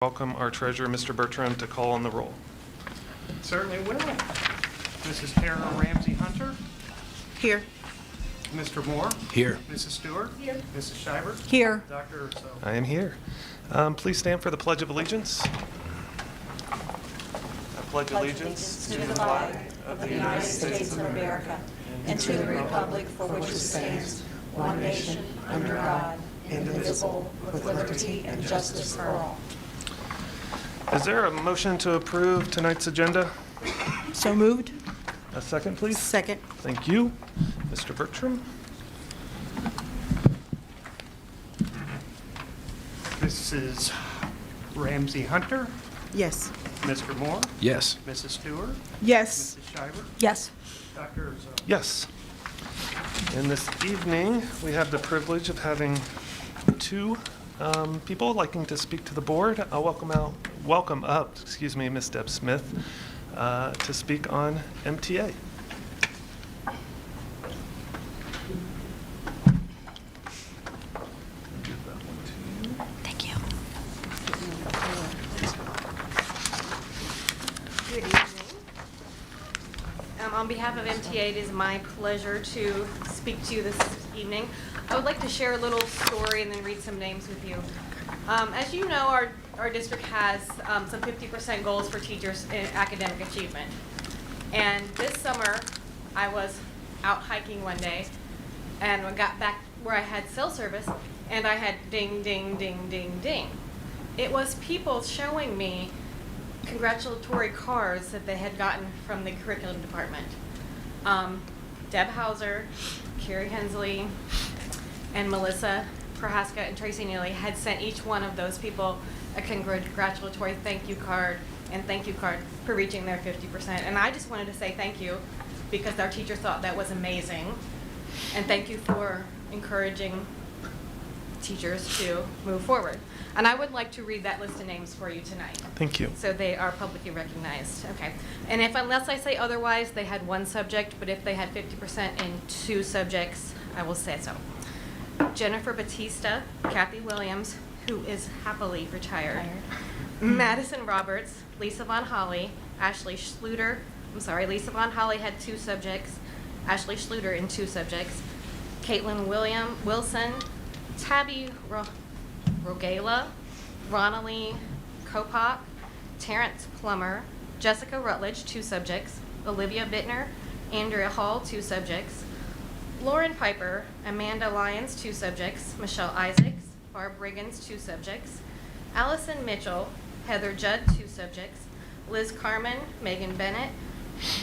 Welcome our treasurer, Mr. Bertram, to call on the roll. Certainly will. Mrs. Tara Ramsey Hunter. Here. Mr. Moore. Here. Mrs. Stewart. Here. Mrs. Shiver. Here. Dr. Urso. I am here. Please stand for the Pledge of Allegiance. I pledge allegiance To the flag of the United States of America and to the republic for which it stands, one nation, under God, indivisible, with liberty and justice for all. Is there a motion to approve tonight's agenda? So moved. A second, please. Second. Thank you. Mr. Bertram? Mrs. Ramsey Hunter. Yes. Mr. Moore. Yes. Mrs. Stewart. Yes. Mrs. Shiver. Yes. Dr. Urso. Yes. And this evening, we have the privilege of having two people liking to speak to the board. I'll welcome up, Ms. Deb Smith to speak on MTA. Thank you. Good evening. On behalf of MTA, it is my pleasure to speak to you this evening. I would like to share a little story and then read some names with you. As you know, our district has some 50% goals for teachers in academic achievement. And this summer, I was out hiking one day and I got back where I had cell service and I had ding, ding, ding, ding, ding. It was people showing me congratulatory cards that they had gotten from the curriculum department. Deb Hauser, Carrie Hensley, and Melissa Prohaska and Tracy Neely had sent each one of those people a congratulatory thank you card and thank you card for reaching their 50%. And I just wanted to say thank you because our teacher thought that was amazing. And thank you for encouraging teachers to move forward. And I would like to read that list of names for you tonight. Thank you. So they are publicly recognized. Okay. And unless I say otherwise, they had one subject, but if they had 50% in two subjects, I will say so. Jennifer Batista, Kathy Williams, who is happily retired. Madison Roberts, Lisa Von Holly, Ashley Schluter. Lisa Von Holly had two subjects. Ashley Schluter in two subjects. Caitlin Wilson, Tabby Rogala, Ronalee Kopak, Terrence Plummer, Jessica Rutledge, two subjects. Olivia Bittner, Andrea Hall, two subjects. Lauren Piper, Amanda Lyons, two subjects. Michelle Isaacs, Barb Riggins, two subjects. Allison Mitchell, Heather Judd, two subjects. Liz Carmen, Megan Bennett,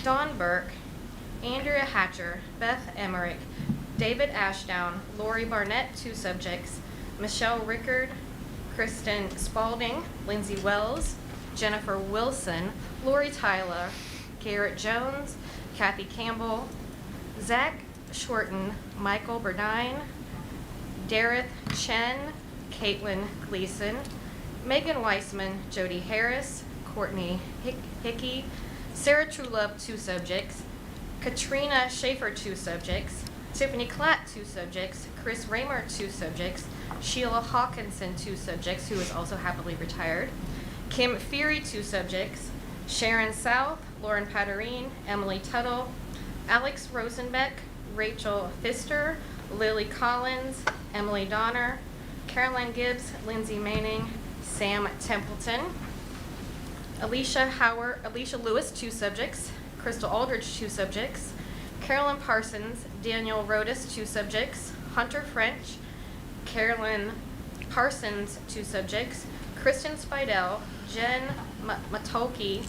Dawn Burke, Andrea Hatcher, Beth Emmerich, David Ashdown, Lori Barnett, two subjects. Michelle Rickard, Kristen Spalding, Lindsay Wells, Jennifer Wilson, Lori Tyler, Garrett Jones, Kathy Campbell, Zach Shorten, Michael Burdine, Dareth Chen, Caitlin Gleason, Megan Weissman, Jody Harris, Courtney Hickey, Sarah Trulove, two subjects, Katrina Schaefer, two subjects, Tiffany Klatt, two subjects, Chris Raymer, two subjects, Sheila Hawkinson, two subjects, who is also happily retired, Kim Feary, two subjects, Sharon South, Lauren Patterine, Emily Tuttle, Alex Rosenbeck, Rachel Pfister, Lily Collins, Emily Donner, Caroline Gibbs, Lindsay Manning, Sam Templeton, Alicia Lewis, two subjects, Crystal Aldridge, two subjects, Carolyn Parsons, Daniel Rodas, two subjects, Hunter French, Carolyn Parsons, two subjects, Kristen Spidell, Jen Matolke,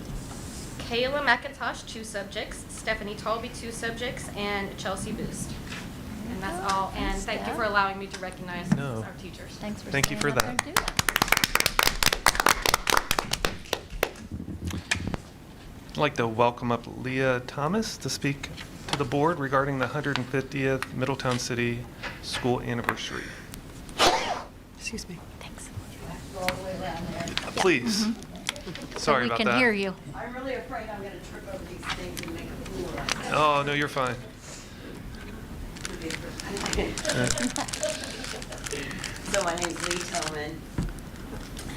Kayla McIntosh, two subjects, Stephanie Talby, two subjects, and Chelsea Boost. And that's all. And thank you for allowing me to recognize our teachers. Thanks for Thank you for that. I'd like to welcome up Leah Thomas to speak to the board regarding the 150th Middletown City School Anniversary. Excuse me. Thanks. Please. Sorry about that. We can hear you. I'm really afraid I'm going to trip over these things and make a fool of myself. Oh, no, you're fine. So my name's Lee Tillman.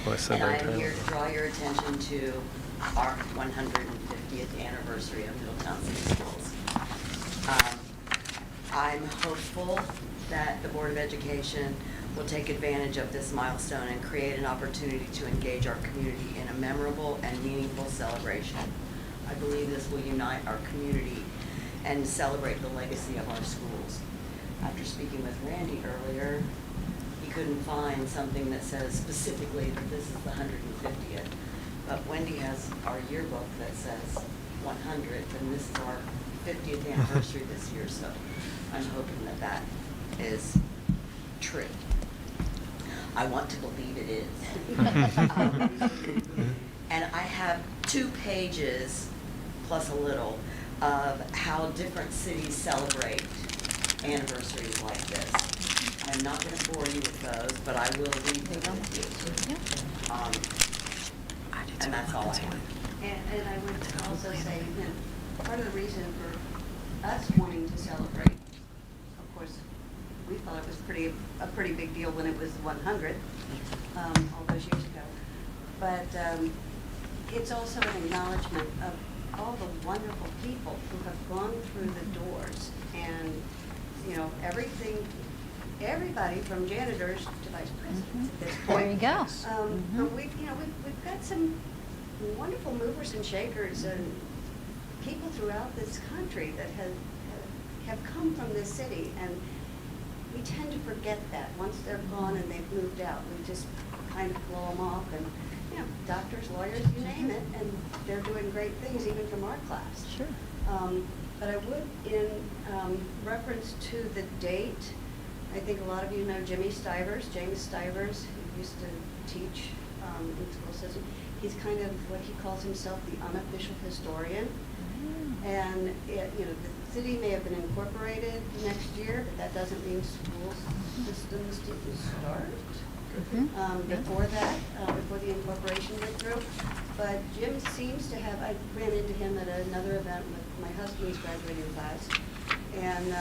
Well, I said And I right am there. here to draw your attention to our 150th anniversary of Middletown City Schools. I'm hopeful that the Board of Education will take advantage of this milestone and create an opportunity to engage our community in a memorable and meaningful celebration. I believe this will unite our community and celebrate the legacy of our schools. After speaking with Randy earlier, he couldn't find something that says specifically that this is the 150th. But Wendy has our yearbook that says 100th, and this is our 50th anniversary this year, so I'm hoping that that is true. I want to believe it is. And I have 2 pages, plus a little, of how different cities celebrate anniversaries like this. I'm not going to bore you with those, but I will read them with you. And that's all I have. And I would also say that part of the reason for us wanting to celebrate, of course, we thought it was a pretty big deal when it was 100, all those years ago. But it's also an acknowledgement of all the wonderful people who have gone through the doors, and everybody from janitors to vice presidents at this point. There you go. But we've got some wonderful movers and shakers and people throughout this country that have come from this city, and we tend to forget that once they're gone and they've moved out. We just kind of blow them off, and doctors, lawyers, you name it, and they're doing great things even from our class. Sure. But I would, in reference to the date, I think a lot of you know James Stivers, who used to teach in the school system. He's kind of what he calls himself, the unofficial historian. And the city may have been incorporated next year, but that doesn't mean school systems didn't start before that, before the incorporation went through. But Jim seems to have, I ran into him at another event with my husband's graduating class, and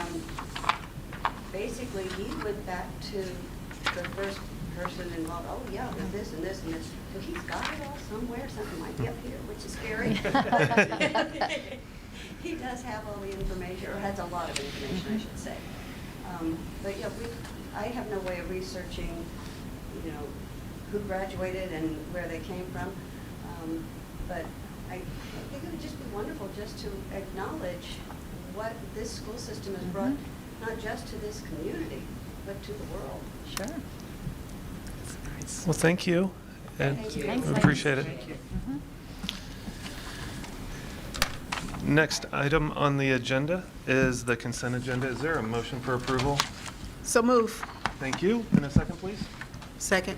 basically he went back to the first person involved. Oh yeah, with this and this and this. So he's got it all somewhere. Something might be up here, which is scary. He does have all the information, or has a lot of information, I should say. But yeah, I have no way of researching, who graduated and where they came from. But I think it would just be wonderful just to acknowledge what this school system has brought, not just to this community, but to the world. Sure. Well, thank you. And Thank you. Thanks, we appreciate it. Thank you. Next item on the agenda is the consent agenda. Is there a motion for approval? So move. Thank you. And a second, please. Second.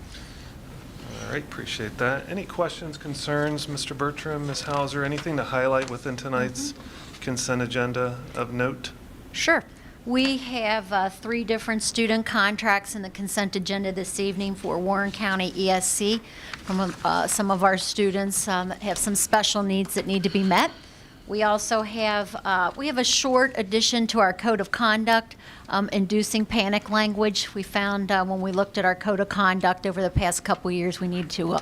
All right, appreciate that. Any questions, concerns, Mr. Bertram, Ms. Hauser, anything to highlight within tonight's consent agenda of note? Sure. We have 3 different student contracts in the consent agenda this evening for Warren County ESC. From some of our students have some special needs that need to be met. We also have a short addition to our code of conduct, inducing panic language. We found when we looked at our code of conduct over the past couple years, we need to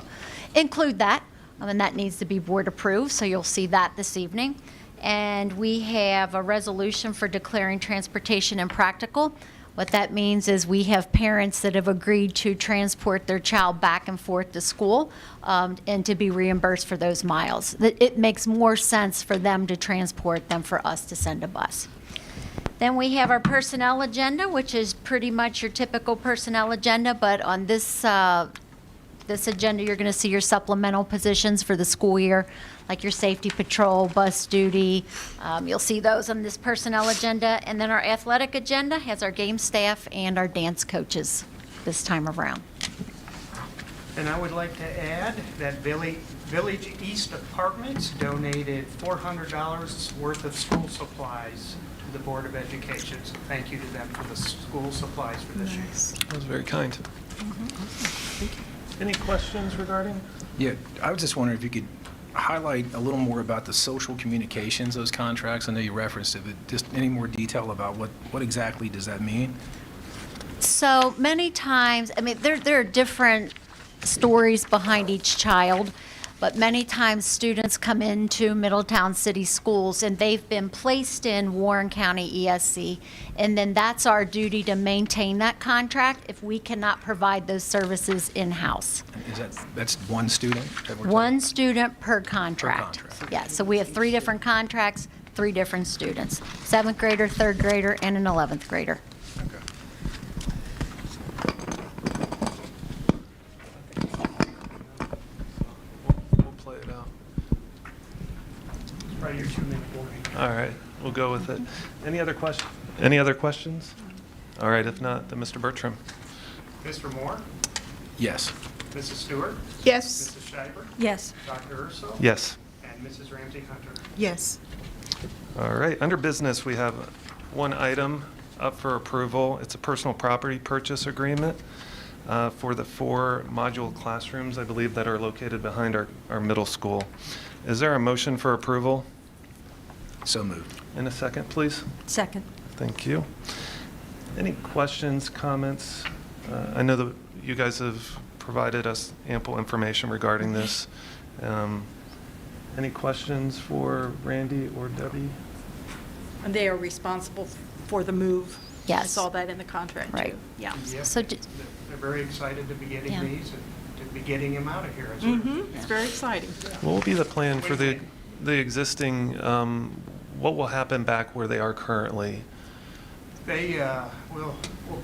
include that, and that needs to be board approved. So you'll see that this evening. And we have a resolution for declaring transportation impractical. What that means is we have parents that have agreed to transport their child back and forth to school and to be reimbursed for those miles. It makes more sense for them to transport than for us to send a bus. Then we have our personnel agenda, which is pretty much your typical personnel agenda, but on this agenda, you're going to see your supplemental positions for the school year, like your safety patrol, bus duty. You'll see those on this personnel agenda. And then our athletic agenda has our game staff and our dance coaches this time around. And I would like to add that Village East Apartments donated $400 worth of school supplies to the Board of Education. So thank you to them for the school supplies for this year. That was very kind. Any questions regarding? Yeah, I was just wondering if you could highlight a little more about the social communications, those contracts. I know you referenced it, but just any more detail about what exactly does that mean? So many times, I mean, there are different stories behind each child, but many times students come into Middletown City Schools and they've been placed in Warren County ESC, and then that's our duty to maintain that contract if we cannot provide those services in-house. That's one student? that we're One student per contract. contract. Yeah, so we have 3 different contracts, 3 different students, 7th grader, 3rd grader, and an 11th grader. talking- okay. We'll play it out. Probably your 2-minute warning. All right, we'll go with it. Any other questions? All right, if not, then Mr. Bertram. Mr. Moore? Yes. Mrs. Stewart? Yes. Mrs. Schreiber? Yes. Dr. Urso? Yes. And Mrs. Ramsey Hunter? Yes. All right, under business, we have one item up for approval. It's a personal property purchase agreement for the 4 module classrooms, I believe, that are located behind our middle school. Is there a motion for approval? So moved. In a second, please. Second. Thank you. Any questions, comments? I know that you guys have provided us ample information regarding this. Any questions for Randy or Debbie? And they are responsible for the move. I Yes. saw that in the contract, too. Right. Yeah. Yep. So They're very excited to be getting Yeah. these and to be getting them out of here. Is it? It's very exciting. What will be the plan for the existing, what will happen back where they are currently? We'll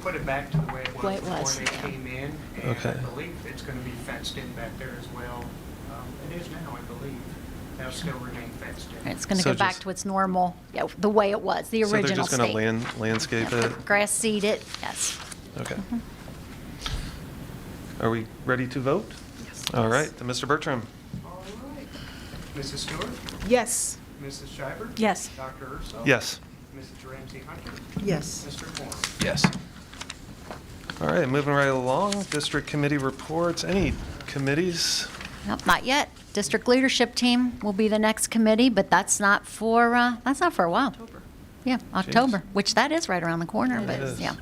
put it back to the way it Way was it before was, they yeah. came in. And Okay. I believe it's going to be fenced in back there as well. It is now, I believe. They'll still remain fenced in. it's going to So go back just- to its normal, the way it was, the So they're original just going state. to landscape it? Grass seed it, yes. Okay. Are we ready to vote? Yes. All right, then Mr. Bertram. All right. Mrs. Stewart? Yes. Mrs. Schreiber? Yes. Dr. Urso? Yes. Mrs. Ramsey Hunter? Yes. Mr. Moore? Yes. All right, moving right along, district committee reports. Any committees? Nope, not yet. District leadership team will be the next committee, but that's not for a while. October. Yeah, October, which that is right around the corner, It but, is. yeah.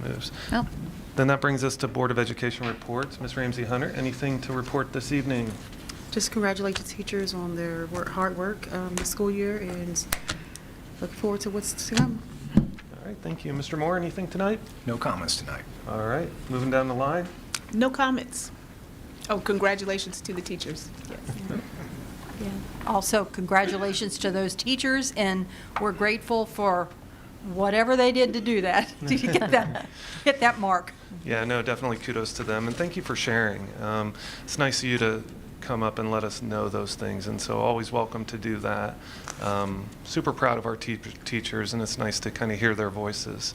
Moves. Nope. Then that brings us to Board of Education reports. Ms. Ramsey Hunter, anything to report this evening? Just congratulate the teachers on their hard work this school year and look forward to what's to come. All right, thank you. Mr. Moore, anything tonight? No comments tonight. All right, moving down the line. No comments. Oh, congratulations to the teachers. Yes. Yeah. Also, congratulations to those teachers, and we're grateful for whatever they did to do that, to hit that mark. Yeah, no, definitely kudos to them, and thank you for sharing. It's nice of you to come up and let us know those things, and so always welcome to do that. Super proud of our teachers, and it's nice to kind of hear their voices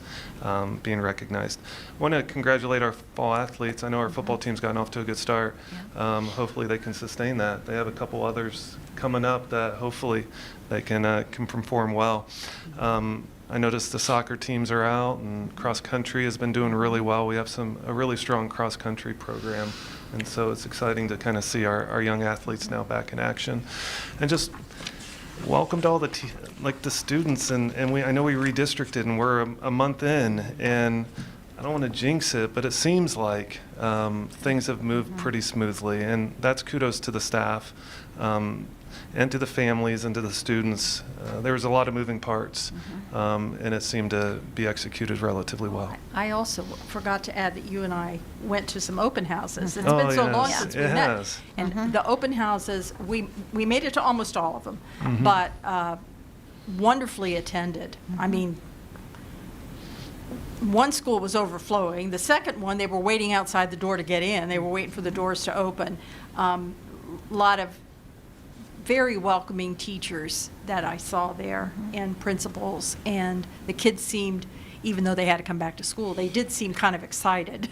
being recognized. Want to congratulate our fall athletes. I know our football team's gotten off to a good start. Hopefully they can sustain that. They have a couple others coming up that hopefully they can perform well. I noticed the soccer teams are out, and cross country has been doing really well. We have a really strong cross country program, and so it's exciting to kind of see our young athletes now back in action. And just welcome to all the the students, and I know we redistricted, and we're a month in, and I don't want to jinx it, but it seems like things have moved pretty smoothly, and that's kudos to the staff. And to the families and to the students. There was a lot of moving parts, and it seemed to be executed relatively well. I also forgot to add that you and I went to some open houses. It's Oh, been so long yes, since we it met. has. And the open houses, we made it to almost all of them, but wonderfully attended. I mean, one school was overflowing. The second one, they were waiting outside the door to get in. They were waiting for the doors to open. A lot of very welcoming teachers that I saw there and principals, and the kids seemed, even though they had to come back to school, they did seem kind of excited.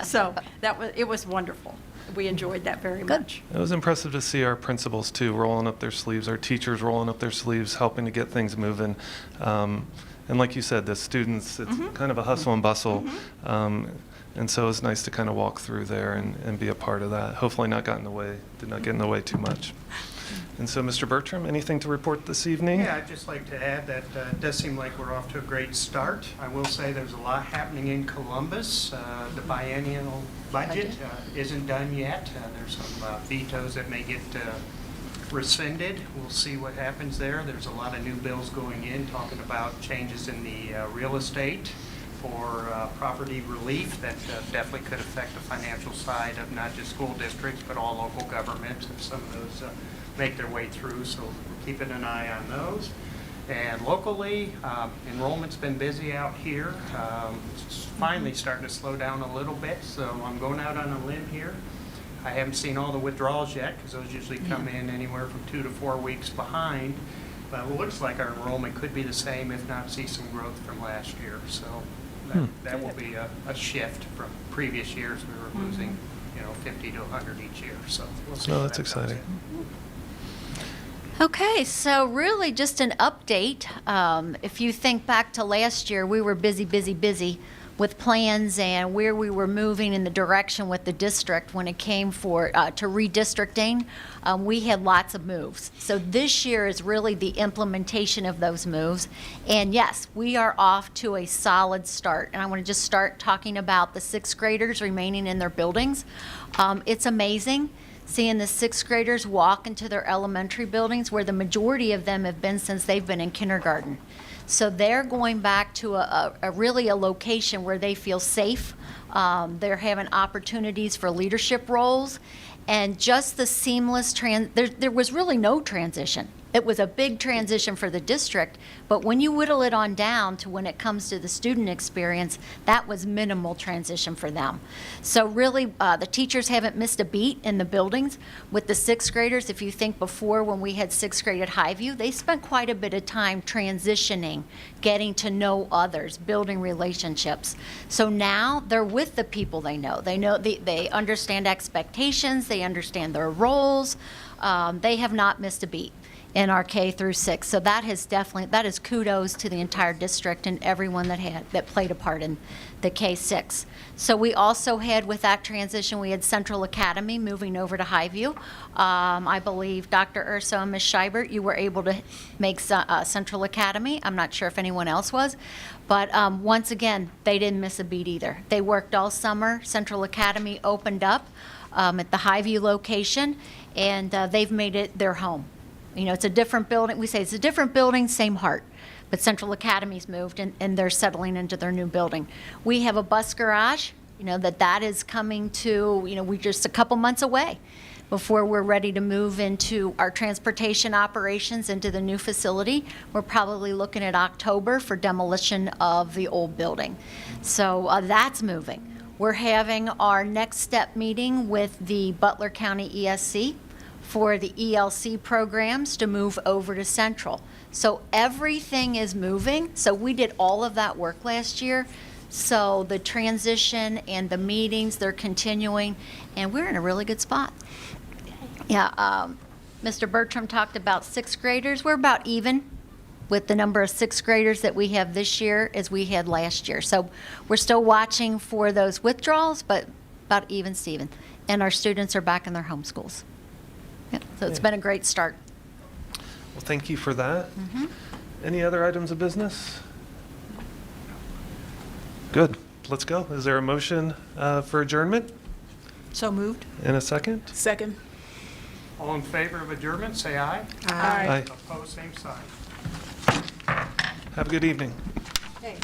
So it was wonderful. We enjoyed that very much. It was impressive to see our principals too rolling up their sleeves, our teachers rolling up their sleeves, helping to get things moving. And like you said, the students, it's kind of a hustle and bustle. And so it's nice to kind of walk through there and be a part of that. Hopefully did not get in the way too much. And so, Mr. Bertram, anything to report this evening? Yeah, I'd just like to add that it does seem like we're off to a great start. I will say there's a lot happening in Columbus. The biennial budget isn't done yet. There's some vetoes that may get rescinded. We'll see what happens there. There's a lot of new bills going in talking about changes in the real estate for property relief that definitely could affect the financial side of not just school districts, but all local governments if some of those make their way through. So we're keeping an eye on those. And locally, enrollment's been busy out here. It's finally starting to slow down a little bit, so I'm going out on a limb here. I haven't seen all the withdrawals yet, because those usually come in anywhere from 2 to 4 weeks behind. But it looks like our enrollment could be the same, if not see some growth from last year. So that will be a shift from previous years. We were losing, 50 to 100 each year. So we'll see. No, how that's that goes. exciting. Okay, so really just an update. If you think back to last year, we were busy with plans and where we were moving in the direction with the district when it came to redistricting. We had lots of moves. So this year is really the implementation of those moves. And yes, we are off to a solid start. And I want to just start talking about the sixth graders remaining in their buildings. It's amazing seeing the sixth graders walk into their elementary buildings where the majority of them have been since they've been in kindergarten. So they're going back to a really a location where they feel safe. They're having opportunities for leadership roles, and just the seamless there was really no transition. It was a big transition for the district, but when you whittle it on down to when it comes to the student experience, that was minimal transition for them. So really, the teachers haven't missed a beat in the buildings. With the sixth graders, if you think before when we had sixth grade at Highview, they spent quite a bit of time transitioning, getting to know others, building relationships. So now they're with the people they know. They understand expectations, they understand their roles. They have not missed a beat in our K through 6. So that is kudos to the entire district and everyone that played a part in the K-6. So we also had, with that transition, we had Central Academy moving over to Highview. I believe Dr. Urso and Ms. Scheibert, you were able to make Central Academy. I'm not sure if anyone else was. But once again, they didn't miss a beat either. They worked all summer. Central Academy opened up at the Highview location, and they've made it their home. It's a different building. We say it's a different building, same heart. But Central Academy's moved, and they're settling into their new building. We have a bus garage, that is coming to, we're just a couple months away before we're ready to move into our transportation operations into the new facility. We're probably looking at October for demolition of the old building. So that's moving. We're having our next step meeting with the Butler County ESC for the ELC programs to move over to Central. So everything is moving. So we did all of that work last year. So the transition and the meetings, they're continuing, and we're in a really good spot. Yeah, Mr. Bertram talked about sixth graders. We're about even with the number of sixth graders that we have this year as we had last year. So we're still watching for those withdrawals, but about even, Steven. And our students are back in their home schools. Yeah, so it's been a great start. Well, thank you for that. Any other items of business? Good. Let's go. Is there a motion for adjournment? So moved. In a second? Second. All in favor of adjournment, say aye. Aye. Opposed, same sign. Have a good evening. Hey.